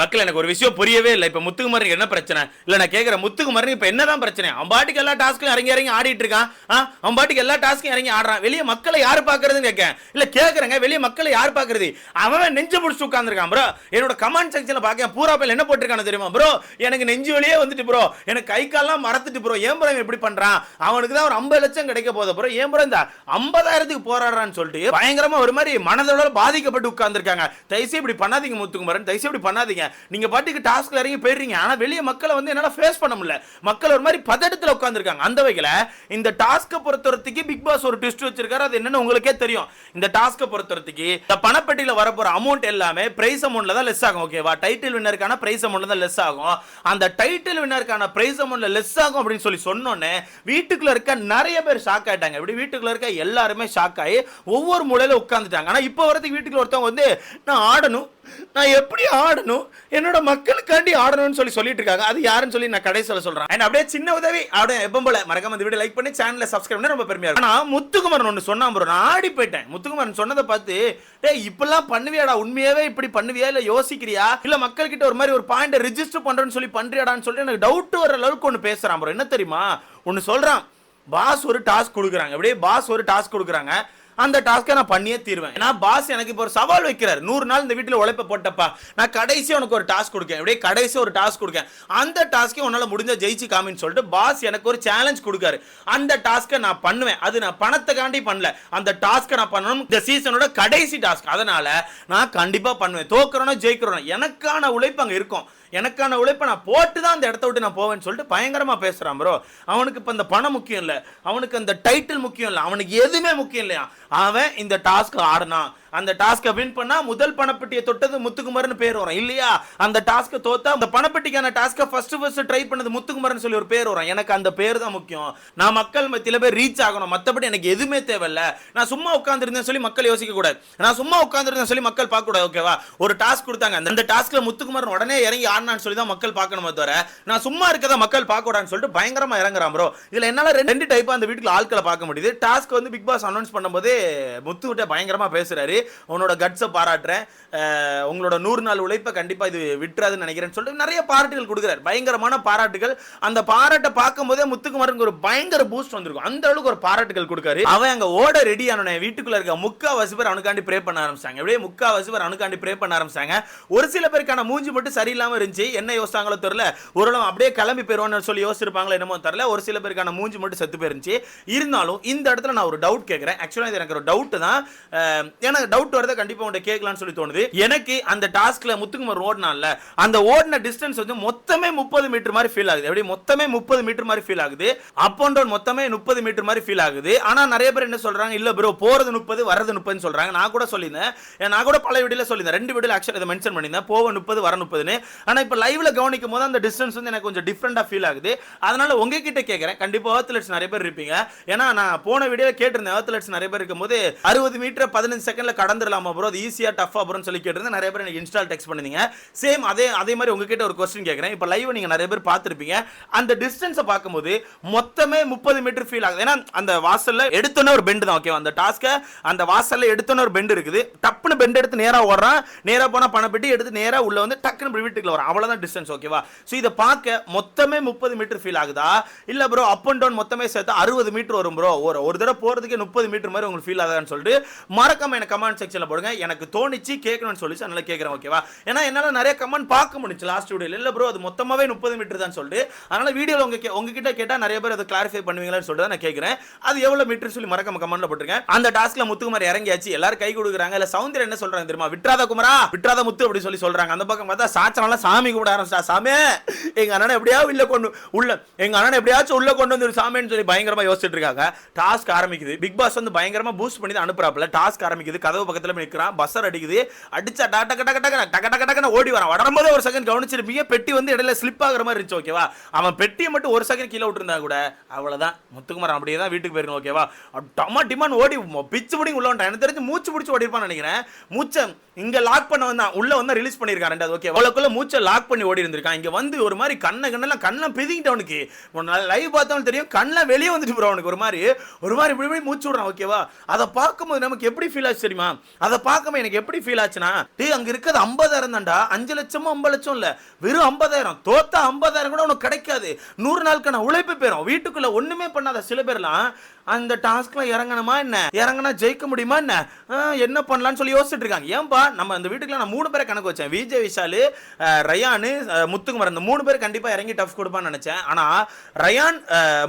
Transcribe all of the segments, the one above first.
மக்கள் எனக்கு ஒரு விஷயம் புரியவே இல்லை. இப்ப முத்துக்குமரன் என்ன பிரச்சனை இல்ல, நான் கேக்குறேன் முத்துக்குமரன் இப்ப என்னதான் பிரச்சனை? அம்பாட்டுக்கு எல்லா டாஸ்க்கும் இறங்கி இறங்கி ஆடிட்டு இருக்கான். அம்பாட்டுக்கு எல்லா டாஸ்க்கும் இறங்கி ஆடுறான். வெளியே மக்களை யாரு பாக்குறதுன்னு கேட்க இல்ல கேக்குறேங்க. வெளியே மக்களை யாரு பாக்குறது? அவன் நெஞ்சு முடிச்சு உட்கார்ந்துருக்கான் ப்ரோ. என்னோட கமெண்ட் செக்ஷன்ல பாக்க பூரா பேர் என்ன போட்டிருக்கானு தெரியுமா ப்ரோ? எனக்கு நெஞ்சு வலியே வந்துட்டு ப்ரோ, எனக்கு கை கால்லாம் மறந்துட்டு ப்ரோ. ஏன் ப்ரோ இப்படி பண்றான்? அவனுக்கு தான் ஒரு 50 லட்சம் கிடைக்க போகுது ப்ரோ. ஏன் ப்ரோ இந்த 50,000க்கு போராடுறான்னு சொல்லிட்டு பயங்கரமா ஒரு மாதிரி மனதளவுல பாதிக்கப்பட்டு உட்கார்ந்துருக்காங்க. தயவுசெய்து இப்படி பண்ணாதீங்க முத்துக்குமரன், தயவுசெய்து இப்படி பண்ணாதீங்க. நீங்க பாட்டுக்கு டாஸ்க்ல இறங்கி போயிடுறீங்க. ஆனா வெளிய மக்களை வந்து என்னால ஃபேஸ் பண்ண முடியல. மக்கள் ஒரு மாதிரி பதட்டத்துல உட்கார்ந்திருக்காங்க. அந்த வகையில இந்த டாஸ்க பொறுத்தவரைக்கும் பிக் பாஸ் ஒரு ட்விஸ்ட் வச்சிருக்காரு. அது என்னன்னு உங்களுக்கே தெரியும். இந்த டாஸ்க பொறுத்தவரைக்கும் இந்த பணப்பெட்டியில வரப்போற அமௌண்ட் எல்லாமே பிரைஸ் அமௌண்ட்ல தான் லெஸ் ஆகும். ஓகேவா? டைட்டில் வின்னருக்கான பிரைஸ் அமௌண்ட்ல தான் லெஸ் ஆகும். அந்த டைட்டில் வின்னருக்கான பிரைஸ் அமௌண்ட்ல லெஸ் ஆகும் அப்படின்னு சொல்லி சொன்னோனே வீட்டுக்குள்ள இருக்க நிறைய பேர் ஷாக் ஆயிட்டாங்க. இப்படி வீட்டுக்குள்ள இருக்க எல்லாருமே ஷாக் ஆகி ஒவ்வொரு மூலையில உட்கார்ந்துட்டாங்க. ஆனா இப்போ வரதுக்கு வீட்டுக்குள்ள ஒருத்தவங்க வந்து நான் ஆடணும், நான் எப்படி ஆடணும், என்னோட மக்களுக்காண்டி ஆடணும்னு சொல்லிட்டு இருக்காங்க. அது யாருன்னு சொல்லி நான் கடைசியில சொல்றேன். அண்ட் அப்படியே சின்ன உதவி, அப்படியே எப்பவும் போல மறக்காம இந்த வீடியோ லைக் பண்ணி சேனலை சப்ஸ்கிரைப் பண்ண ரொம்ப பெருமையா இருக்கு. ஆனா முத்துக்குமரன் ஒன்னு சொன்னா ப்ரோ, நான் ஆடி போயிட்டேன். முத்துக்குமரன் சொன்னதை பார்த்து டேய் இப்பெல்லாம் பண்ணுவியாடா, உண்மையாவே இப்படி பண்ணுவியா இல்ல யோசிக்கிறியா இல்ல மக்கள் கிட்ட ஒரு மாதிரி ஒரு பாயிண்ட் ரெஜிஸ்டர் பண்றேன்னு சொல்லி பண்றியாடான்னு சொல்லிட்டு எனக்கு டவுட் வர அளவுக்கு ஒன்னு பேசுறான் ப்ரோ. என்ன தெரியுமா ஒன்னு சொல்றான், பாஸ் ஒரு டாஸ்க் கொடுக்குறாங்க. அப்படியே பாஸ் ஒரு டாஸ்க் கொடுக்குறாங்க, அந்த டாஸ்க்கை நான் பண்ணியே தீர்வேன். ஏன்னா பாஸ் எனக்கு இப்போ ஒரு சவால் வைக்கிறார். 100 நாள் இந்த வீட்டில் உழைப்ப போட்டப்பா, நான் கடைசி உனக்கு ஒரு டாஸ்க் கொடுக்கேன், அப்படியே கடைசி ஒரு டாஸ்க் கொடுக்கேன், அந்த டாஸ்க்கை உன்னால முடிஞ்ச ஜெயிச்சு காமின்னு சொல்லிட்டு பாஸ் எனக்கு ஒரு சேலஞ்ச் கொடுக்காரு. அந்த டாஸ்க்கை நான் பண்ணுவேன். அது நான் பணத்துக்காண்டி பண்ணல, அந்த டாஸ்க்கை நான் பண்ணணும். இந்த சீசனோட கடைசி டாஸ்க், அதனால நான் கண்டிப்பா பண்ணுவேன். தோக்குறோன்னா ஜெயிக்கிறோம், எனக்கான உழைப்பு அங்க இருக்கும். எனக்கான உழைப்பை நான் போட்டு தான் அந்த இடத்த விட்டு நான் போவேன்னு சொல்லிட்டு பயங்கரமா பேசுறான் ப்ரோ. அவனுக்கு இப்ப இந்த பணம் முக்கியம் இல்ல, அவனுக்கு அந்த டைட்டில் முக்கியம் இல்ல, அவனுக்கு எதுவுமே முக்கியம் இல்லையா. அவன் இந்த டாஸ்க் ஆடுனா, அந்த டாஸ்கை வின் பண்ணா முதல் பணப்பெட்டியை தொட்டது முத்துக்குமரன் பேர் வரும் இல்லையா. அந்த டாஸ்கை தோத்தா அந்த பணப்பெட்டிக்கான டாஸ்கை ஃபர்ஸ்ட் ட்ரை பண்ணது முத்துக்குமரன் சொல்லி ஒரு பேர் வரும். எனக்கு அந்த பேர் தான் முக்கியம். நான் மக்கள் மத்தியில போய் ரீச் ஆகணும், மத்தபடி எனக்கு எதுவுமே தேவையில்ல. நான் சும்மா உட்கார்ந்திருந்தேன் சொல்லி மக்கள் யோசிக்க கூடாது, நான் சும்மா உட்கார்ந்திருந்தேன் சொல்லி மக்கள் பார்க்க கூடாது. ஓகேவா? ஒரு டாஸ்க் கொடுத்தாங்க, அந்த டாஸ்க்ல முத்துக்குமரன் உடனே இறங்கி ஆடினான்னு சொல்லி தான் மக்கள் பார்க்கணுமே தவிர நான் சும்மா இருக்கதா மக்கள் பார்க்க கூடாதுன்னு சொல்லிட்டு பயங்கரமா இறங்குறான் ப்ரோ. இதுல என்னால ரெண்டு டைப்பா அந்த வீட்டுல ஆட்களை பார்க்க முடியுது. டாஸ்க் வந்து பிக் பாஸ் அனௌன்ஸ் பண்ணும்போது முத்து விட்ட பயங்கரமா பேசுறாரு, உன்னோட கட்ஸை பாராட்டுறேன், உங்களோட 100 நாள் உழைப்பை கண்டிப்பா இது விட்டுறாதுன்னு நினைக்கிறேன்னு சொல்லிட்டு நிறைய பாராட்டுகள் கொடுக்குறாரு, பயங்கரமான பாராட்டுகள். அந்த பாராட்டை பார்க்கும் போதே முத்துக்குமரனுக்கு ஒரு பயங்கர பூஸ்ட் வந்திருக்கும். அந்த அளவுக்கு ஒரு பாராட்டுகள் கொடுக்காரு. அவன் அங்க ஓட ரெடி ஆனோனே வீட்டுக்குள்ள இருக்க முக்காவாசி பேர் அவனுக்காண்டி ப்ரே பண்ண ஆரம்பிச்சாங்க. அப்படியே முக்காவாசி பேர் அவனுக்காண்டி ப்ரே பண்ண ஆரம்பிச்சாங்க. ஒரு சில பேருக்கான மூஞ்சி மட்டும் சரியில்லாம இருந்துச்சு. என்ன யோசிச்சாங்களோ தெரியல, ஓரளவு அப்படியே கிளம்பி போயிருவான்னு சொல்லி யோசிச்சிருப்பாங்களோ என்னமோ தெரியல. ஒரு சில பேருக்கான மூஞ்சி மட்டும் செத்து போயிருந்துச்சு. இருந்தாலும் இந்த இடத்துல நான் ஒரு டவுட் கேட்கிறேன். ஆக்சுவலா இது எனக்கு ஒரு டவுட் தான், எனக்கு டவுட் வரத கண்டிப்பா உன்கிட்ட கேட்கலாம்னு சொல்லி தோணுது. எனக்கு அந்த டாஸ்க்ல முத்துக்குமரன் ஓடுனான்ல, அந்த ஓடின டிஸ்டன்ஸ் வந்து மொத்தமே 30 மீட்டர் மாதிரி ஃபீல் ஆகுது. எப்படி மொத்தமே 30 மீட்டர் மாதிரி ஃபீல் ஆகுது. அப் அண்ட் டவுன் மொத்தமே 30 மீட்டர் மாதிரி ஃபீல் ஆகுது. ஆனா நிறைய பேர் என்ன சொல்றாங்க, இல்ல ப்ரோ போறது 30 வரது 30 சொல்றாங்க. நான் கூட சொல்லியிருந்தேன், நான் கூட பல வீடியோல சொல்லியிருந்தேன், 2 வீடியோல ஆக்சுவலி இதை மென்ஷன் பண்ணியிருந்தேன், போவ 30 வர 30ன்னு. ஆனா இப்ப லைவ்ல கவனிக்கும் போது அந்த டிஸ்டன்ஸ் வந்து எனக்கு கொஞ்சம் டிஃபரெண்டா ஃபீல் ஆகுது. அதனால உங்ககிட்ட கேட்கிறேன், கண்டிப்பா அத்லெட்ஸ் நிறைய பேர் இருப்பீங்க. ஏன்னா நான் போன வீடியோல கேட்டிருந்தேன், அத்லெட்ஸ் நிறைய பேர் இருக்கும்போது 60 மீட்டர் 15 செகண்ட்ல கடந்துடலாமா ப்ரோ, அது ஈஸியா டஃபா ப்ரோன்னு சொல்லி கேட்டிருந்தேன். நிறைய பேர் எனக்கு இன்ஸ்டால் டெக்ஸ்ட் பண்ணிருந்தீங்க. சேம் அதே மாதிரி உங்ககிட்ட ஒரு क्वेश्चन கேக்குறேன். இப்ப லைவ் நீங்க நிறைய பேர் பார்த்திருப்பீங்க. அந்த டிஸ்டன்ஸை பார்க்கும்போது மொத்தமே 30 மீட்டர் ஃபீல் ஆகுது. ஏன்னா அந்த வாசல்ல எடுத்தோனே ஒரு பெண்ட் தான். ஓகேவா? அந்த டாஸ்க அந்த வாசல்ல எடுத்தோனே ஒரு பெண்ட் இருக்குது. டப்புன்னு பெண்ட் எடுத்து நேரா ஓடுறான், நேரா போனா பணப்பெட்டி எடுத்து நேரா உள்ள வந்து டக்குன்னு வீட்டுக்குள்ள வரான். அவ்வளவுதான் டிஸ்டன்ஸ். ஓகேவா? சோ இத பார்க்க மொத்தமே 30 மீட்டர் ஃபீல் ஆகுதா, இல்ல ப்ரோ அப் அண்ட் டவுன் மொத்தமே சேர்த்து 60 மீட்டர் வரும் ப்ரோ, ஒரு தடவை போறதுக்கு 30 மீட்டர் மாதிரி உங்களுக்கு ஃபீல் ஆகுதான்னு சொல்லிட்டு மறக்காம எனக்கு கமெண்ட் செக்ஷன்ல போடுங்க. எனக்கு தோணிச்சு கேட்கணும்னு சொல்லி அதனால கேட்கறேன். ஓகேவா? ஏன்னா என்னால நிறைய கமெண்ட் பார்க்க முடிஞ்சு லாஸ்ட் வீடியோல, இல்ல ப்ரோ அது மொத்தமாவே 30 மீட்டர் தான் சொல்லிட்டு. அதனால வீடியோல உங்ககிட்ட கேட்டா நிறைய பேர் அதை கிளாரிஃபை பண்ணுவீங்களான்னு சொல்லிட்டு நான் கேட்கிறேன். அது எவ்வளவு மீட்டர் சொல்லி மறக்காம கமெண்ட்ல போட்டுருங்க. அந்த டாஸ்க்ல முத்துக்குமார் இறங்கியாச்சு, எல்லாரும் கை கொடுக்குறாங்க. இல்ல சௌந்தர்யா என்ன சொல்றாங்க தெரியுமா, விட்றாத குமரா விட்றாத முத்து அப்படி சொல்லி சொல்றாங்க. அந்த பக்கம் பார்த்தா சாச்சனால சாமி கூட ஆரம்பிச்சா, சாமி எங்க அண்ணனை எப்படியாவது உள்ள கொண்டு வந்து சாமின்னு சொல்லி பயங்கரமா யோசிச்சுட்டு இருக்காங்க. டாஸ்க் ஆரம்பிக்குது. பிக் பாஸ் வந்து பயங்கரமா பூஸ்ட் பண்ணி அனுப்புறாப்ல. டாஸ்க் ஆரம்பிக்குது, கதவு பக்கத்துல நிக்கிறான், பஸ்ஸர் அடிக்குது, அடிச்சா டக்கு ஓடி வரான். வரும்போது ஒரு செகண்ட் கவனிச்சிருப்பீங்க, பெட்டி வந்து இடையில ஸ்லிப் ஆகுற மாதிரி இருந்துச்சு. ஓகேவா? அவன் பெட்டியை மட்டும் ஒரு செகண்ட் கீழே விட்டுருந்தா கூட அவ்வளவுதான், முத்துக்குமாரன் அப்படியே தான் வீட்டுக்கு போயிருக்கணும். ஓகேவா? டமா டிமான் ஓடி பிச்சு பிடி உள்ள வந்துட்டான். எனக்கு தெரிஞ்சு மூச்சு பிடிச்சி ஓடி இருப்பான்னு நினைக்கிறேன். மூச்சை இங்க லாக் பண்ண வந்தான், உள்ள வந்து ரிலீஸ் பண்ணிருக்கான் ரெண்டாவது. ஓகே, அவ்வளவுக்குள்ள மூச்சை லாக் பண்ணி ஓடி இருந்திருக்கான். இங்க வந்து ஒரு மாதிரி கண்ணெல்லாம் பிதிக்கிட்டு அவனுக்கு லைவ் பார்த்தவனுக்கு தெரியும், கண்ணெல்லாம் வெளியே வந்துட்டு ப்ரோ அவனுக்கு ஒரு மாதிரி இப்படி மூச்சு விடுறான். ஓகேவா? அதை பார்க்கும்போது நமக்கு எப்படி ஃபீல் ஆச்சு தெரியுமா, அதை பார்க்கும்போது எனக்கு எப்படி ஃபீல் ஆச்சுன்னா, டேய் அங்க இருக்கிறது 50,000 தான்டா, 5 லட்சமும் 50 லட்சம் இல்ல, வெறும் 50,000. தோத்தா 50,000 கூட உனக்கு கிடைக்காது. 100 நாளுக்கான உழைப்பு போயிடும். வீட்டுக்குள்ள ஒண்ணுமே பண்ணாத சில பேர்லாம் அந்த டாஸ்க்ல இறங்கணுமா என்ன, இறங்கினா ஜெயிக்க முடியுமா என்ன, என்ன பண்ணலாம்னு சொல்லி யோசிச்சுட்டு இருக்காங்க. ஏன்பா நம்ம அந்த வீட்டுக்குள்ள நான் 3 பேரை கணக்கு வச்சேன். விஜய் விஷால், ரயான், முத்துக்குமரன், இந்த 3 பேர் கண்டிப்பா இறங்கி டஃப் கொடுப்பான்னு நினைச்சேன். ஆனா ரயான்,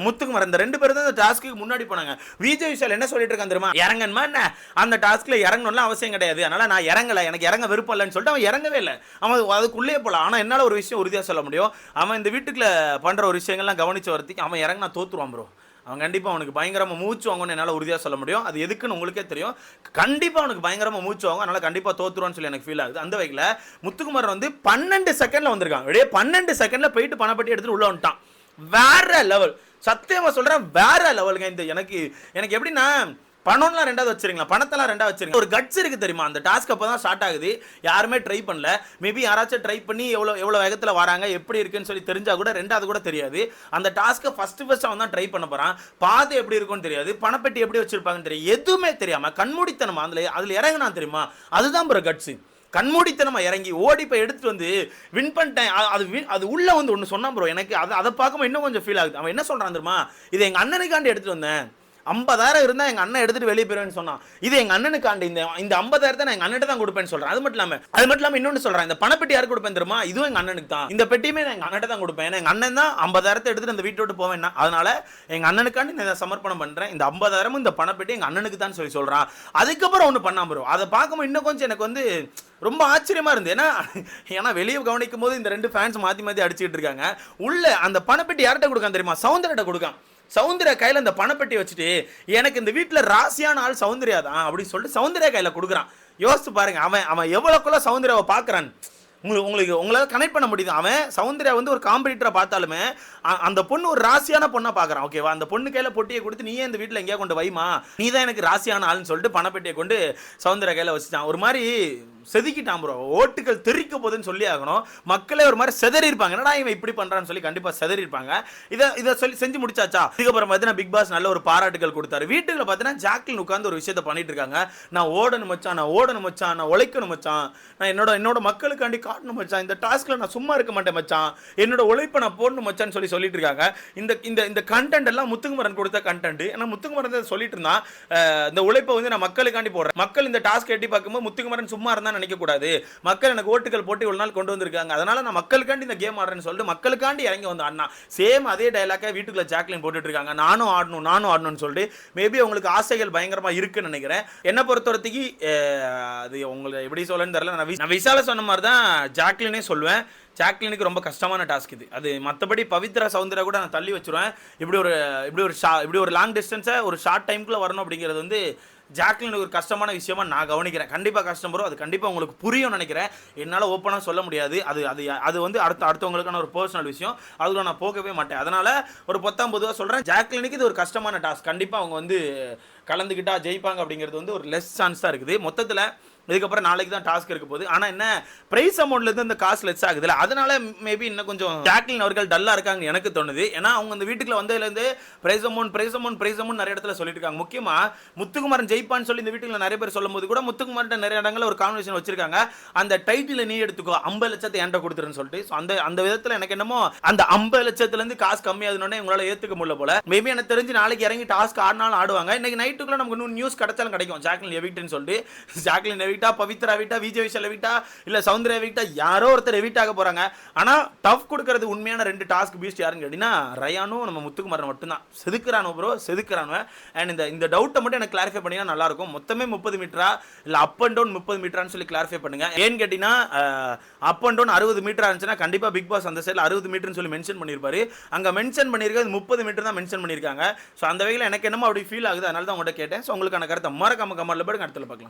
முத்துக்குமரன் இந்த 2 பேர் தான் அந்த டாஸ்க்கு முன்னாடி போனாங்க. விஜய் விஷால் என்ன சொல்லிட்டு இருக்கான் தெரியுமா, இறங்கணுமா என்ன, அந்த டாஸ்க்ல இறங்கணும்லாம் அவசியம் கிடையாது, அதனால நான் இறங்கல, எனக்கு இறங்க விருப்பம் இல்லைன்னு சொல்லிட்டு அவன் இறங்கவே இல்லை. அவன் அதுக்குள்ளே போலாம். ஆனா என்னால ஒரு விஷயம் உறுதியா சொல்ல முடியும், அவன் இந்த வீட்டுக்குள்ள பண்ற ஒரு விஷயங்கள்லாம் கவனிச்ச வரதுக்கு அவன் இறங்கினா தோத்துருவான் ப்ரோ. அவன் கண்டிப்பாக அவனுக்கு பயங்கரமாக மூச்சு வாங்கும்னு என்னால் உறுதியாக சொல்ல முடியும். அது எதுக்குன்னு உங்களுக்கே தெரியும். கண்டிப்பாக அவனுக்கு பயங்கரமாக மூச்சு வாங்கும், அதனால் கண்டிப்பாக தோத்துருவான்னு சொல்லி எனக்கு ஃபீல் ஆகுது. அந்த வகையில் முத்துக்குமார் வந்து 12 செகண்டில் வந்திருக்கான். அப்படியே 12 செகண்டில் போயிட்டு பணப்பட்டி எடுத்துட்டு உள்ள வந்துட்டான். வேற லெவல், சத்தியமாக சொல்கிறேன், வேற லெவலுங்க. இந்த எனக்கு எப்படின்னா, பணம்லாம் ரெண்டாவது வச்சிருங்களா, பணத்தெல்லாம் ரெண்டாவது வச்சிருங்க. ஒரு கட்ஸ் இருக்கு தெரியுமா, அந்த டாஸ்க் அப்போ தான் ஸ்டார்ட் ஆகுது. யாருமே ட்ரை பண்ணல. மேபி யாராச்சும் ட்ரை பண்ணி எவ்வளோ வேகத்தில் வராங்க, எப்படி இருக்குன்னு சொல்லி தெரிஞ்சா கூட ரெண்டாவது கூட தெரியாது. அந்த டாஸ்க்கை ஃபர்ஸ்ட் அவன் தான் ட்ரை பண்ண போகிறான். பாதை எப்படி இருக்கும்னு தெரியாது, பணப்பெட்டி எப்படி வச்சிருப்பாங்கன்னு தெரியும், எதுவுமே தெரியாமல் கண்மூடித்தனமா அதில் இறங்கினா தெரியுமா, அதுதான் ஒரு கட்ஸு. கண்மூடித்தனமா இறங்கி ஓடி போய் எடுத்துட்டு வந்து வின் பண்ணிட்டேன். அது உள்ள வந்து ஒன்று சொன்னான் ப்ரோ. எனக்கு அதை பார்க்கும்போது இன்னும் கொஞ்சம் ஃபீல் ஆகுது. அவன் என்ன சொல்கிறான் தெரியுமா, இதை எங்கள் அண்ணனுக்காண்டி எடுத்துட்டு வந்தேன், 50,000 இருந்தா எங்க அண்ணன் எடுத்துட்டு வெளியே போயிருவேன்னு சொன்னான். இது எங்க அண்ணனுக்காண்டி இந்த 50,000 நான் எங்க அண்ணன் தான் கொடுப்பேன்னு சொல்றேன். அது மட்டும் இல்லாம இன்னொன்னு சொல்றேன், இந்த பணப்பெட்டி யாருக்கு கொடுப்பேன் தெரியுமா, இதுவும் எங்க அண்ணனுக்கு தான். இந்த பெட்டியுமே நான் எங்க அண்ணன் தான் கொடுப்பேன். எங்க அண்ணன் தான் 50,000 எடுத்துட்டு அந்த வீட்டை விட்டு போவேன். அதனால எங்க அண்ணனுக்காண்டி நான் சமர்ப்பணம் பண்றேன். இந்த 50,000 இந்த பணப்பெட்டி எங்க அண்ணனுக்கு தான் சொல்றான். அதுக்கப்புறம் ஒண்ணு பண்ணாம ப்ரோ, அதை பார்க்கும்போது இன்னும் கொஞ்சம் எனக்கு வந்து ரொம்ப ஆச்சரியமா இருந்து. ஏன்னா வெளியே கவனிக்கும் போது இந்த 2 ஃபேன்ஸ் மாத்தி அடிச்சுட்டு இருக்காங்க. உள்ள அந்த பணப்பெட்டி யார்கிட்ட கொடுக்கான் தெரியுமா, சௌந்தர்யிட்ட கொடுக்கான். சௌந்தர்யா கையில் அந்த பணப்பெட்டி வச்சுட்டு, எனக்கு இந்த வீட்டில் ராசியான ஆள் சௌந்தர்யா தான் அப்படின்னு சொல்லிட்டு சௌந்தர்யா கையில் கொடுக்குறான். யோசிச்சு பாருங்க, அவன் எவ்வளோக்குள்ள சௌந்தர்யாவை பார்க்குறான். உங்களால் கனெக்ட் பண்ண முடியுது. அவன் சௌந்தர்யா வந்து ஒரு காம்படிட்டரை பார்த்தாலுமே அந்த பொண்ணு ஒரு ராசியான பொண்ணை பார்க்குறான். ஓகேவா, அந்த பொண்ணு கையில் பொட்டியை கொடுத்து, நீயே இந்த வீட்டில் எங்கேயா கொண்டு வைமா, நீ தான் எனக்கு ராசியான ஆள்னு சொல்லிட்டு பணப்பெட்டியை கொண்டு சௌந்தர்யா கையில் வச்சுட்டான். ஒரு மாதிரி செதுக்கிட்டான் ப்ரோ. ஓட்டுகள் தெரிக்க போகுதுன்னு சொல்லி ஆகணும். மக்களே ஒரு மாதிரி செதறி இருப்பாங்க, என்னடா இவன் இப்படி பண்றான்னு சொல்லி கண்டிப்பா செதறி இருப்பாங்க. இதை சொல்லி செஞ்சு முடிச்சாச்சா. இதுக்கப்புறம் பார்த்தீங்கன்னா பிக் பாஸ் நல்ல ஒரு பாராட்டுகள் கொடுத்தாரு. வீட்டுக்குள்ள பார்த்தீங்கன்னா ஜாக்லின் உட்கார்ந்து ஒரு விஷயத்தை பண்ணிட்டு இருக்காங்க. நான் ஓடணும் மச்சான், நான் உழைக்கணும் மச்சான், நான் என்னோட மக்களுக்காண்டி காட்டணும் மச்சான், இந்த டாஸ்க்ல நான் சும்மா இருக்க மாட்டேன் மச்சான், என்னோட உழைப்பை நான் போடணும் மச்சான்னு சொல்லிட்டு இருக்காங்க. இந்த கண்டென்ட் எல்லாம் முத்துக்குமரன் கொடுத்த கண்டென்ட். ஏன்னா முத்துக்குமரன் சொல்லிட்டு இருந்தான், இந்த உழைப்பை வந்து நான் மக்களுக்காண்டி போடுறேன். மக்கள் இந்த டாஸ்க் எட்டி பார்க்கும்போது முத்துக்குமரன் சும்மா இருந்தா நினைக்க கூடாது, மக்கள் எனக்கு ஓட்டுகள் போட்டு இவ்வளவு நாள் கொண்டு வந்திருக்காங்க, அதனால நான் மக்களுக்காண்டி இந்த கேம் ஆடுறேன்னு சொல்லிட்டு மக்களுக்காண்டி இறங்கி வந்து அண்ணா சேம் அதே டயலாக வீட்டுக்குள்ள ஜாக்லின் போட்டுட்டு இருக்காங்க. நானும் ஆடணும்னு சொல்லிட்டு மேபி உங்களுக்கு ஆசைகள் பயங்கரமா இருக்குன்னு நினைக்கிறேன். என்ன பொறுத்தவரைக்கு அது உங்களுக்கு எப்படி சொல்லன்னு தெரியல. நான் விஷால சொன்ன மாதிரி தான் ஜாக்லினே சொல்லுவேன். ஜாக்லினுக்கு ரொம்ப கஷ்டமான டாஸ்க் இது. அது மற்றபடி பவித்ரா சௌந்தர்யா கூட நான் தள்ளி வச்சிருவேன். இப்படி ஒரு லாங் டிஸ்டன்ஸை ஒரு ஷார்ட் டைம்குள்ளே வரணும் அப்படிங்கிறது வந்து ஜாக்லினுக்கு ஒரு கஷ்டமான விஷயமா நான் கவனிக்கிறேன். கண்டிப்பாக கஷ்டம் வரும், அது கண்டிப்பாக உங்களுக்கு புரியும் நினைக்கிறேன். என்னால் ஓப்பனாக சொல்ல முடியாது. அது வந்து அடுத்தவங்களுக்கான ஒரு பர்சனல் விஷயம், அதில் நான் போகவே மாட்டேன். அதனால் ஒரு 10-50 சொல்கிறேன், ஜாக்லினுக்கு இது ஒரு கஷ்டமான டாஸ்க். கண்டிப்பாக அவங்க வந்து கலந்துக்கிட்டா ஜெயிப்பாங்க அப்படிங்கிறது வந்து ஒரு லெஸ் சான்ஸ் தான் இருக்குது. மொத்தத்தில் இதுக்கப்புறம் நாளைக்கு தான் டாஸ்க் இருக்க போகுது. ஆனால் என்ன பிரைஸ் அமௌண்ட்லேருந்து இந்த காசு லெஸ் ஆகுதுல்ல, அதனால மேபி இன்னும் கொஞ்சம் ஜாக்லின் அவர்கள் டல்லாக இருக்காங்க எனக்கு தோணுது. ஏன்னா அவங்க அந்த வீட்டுக்குள்ள வந்ததுலேருந்து பிரைஸ் அமௌண்ட் நிறைய இடத்துல சொல்லிட்டு இருக்காங்க. முக்கியமாக முத்துக்குமரன் ஜெயிப்பான்னு சொல்லி இந்த வீட்டுக்குள்ள நிறைய பேர் சொல்லும் போது கூட முத்துக்குமரன் நிறைய இடங்களில் ஒரு கான்வர்சேஷன் வச்சிருக்காங்க. அந்த டைட்டில் நீ எடுத்துக்கோ, 50 லட்சத்தை என்கிட்ட கொடுத்துருன்னு சொல்லிட்டு. ஸோ அந்த விதத்தில் எனக்கு என்னமோ அந்த 50 லட்சத்துலேருந்து காசு கம்மியாதுன்னு உங்களால் ஏற்றுக்க முடியல போல. மேபி எனக்கு தெரிஞ்சு நாளைக்கு இறங்கி டாஸ்க் ஆடினாலும் ஆடுவாங்க. இன்னைக்கு நைட்டுக்குள்ள நமக்கு இன்னும் நியூஸ் கிடைச்சாலும் கிடைக்கும். ஜாக்லின் எவிக்ட்னு சொல்லிட்டு, ஜாக்லின் எவிக்டா, பவித்ரா எவிக்டா, விஜய் விஷால் எவிக்டா, இல்ல சௌந்தர்யா எவிக்டா, யாரோ ஒருத்தர் எவிக்ட் ஆக போறாங்க. ஆனா டஃப் கொடுக்கிறது உண்மையான 2 டாஸ்க் பீஸ்ட் யாருன்னு கேட்டீங்கன்னா ரயானும் நம்ம முத்துக்குமரன் மட்டும் தான். செதுக்குறானோ ப்ரோ, செதுக்குறானு. அண்ட் இந்த டவுட்டை மட்டும் எனக்கு கிளாரிஃபை பண்ணினா நல்லா இருக்கும். மொத்தமே 30 மீட்டரா இல்ல அப் அண்ட் டவுன் 30 மீட்டரான்னு சொல்லி கிளாரிஃபை பண்ணுங்க. ஏன்னு கேட்டீங்கன்னா அப் அண்ட் டவுன் 60 மீட்டரா இருந்துச்சுன்னா கண்டிப்பா பிக் பாஸ் அந்த சைடில் 60 மீட்டர்னு சொல்லி மென்ஷன் பண்ணியிருப்பாரு. அங்க மென்ஷன் பண்ணியிருக்கிறது 30 மீட்டர் தான் மென்ஷன் பண்ணியிருக்காங்க. ஸோ அந்த வகையில் எனக்கு என்னமோ அப்படி ஃபீல் ஆகுது, அதனால தான் உங்கள்கிட்ட கேட்டேன். ஸோ உங்களுக்கான கருத்தை மறக்காம கமெண்ட்ல போடுங்க. அடுத்த பார்க்கலாம்.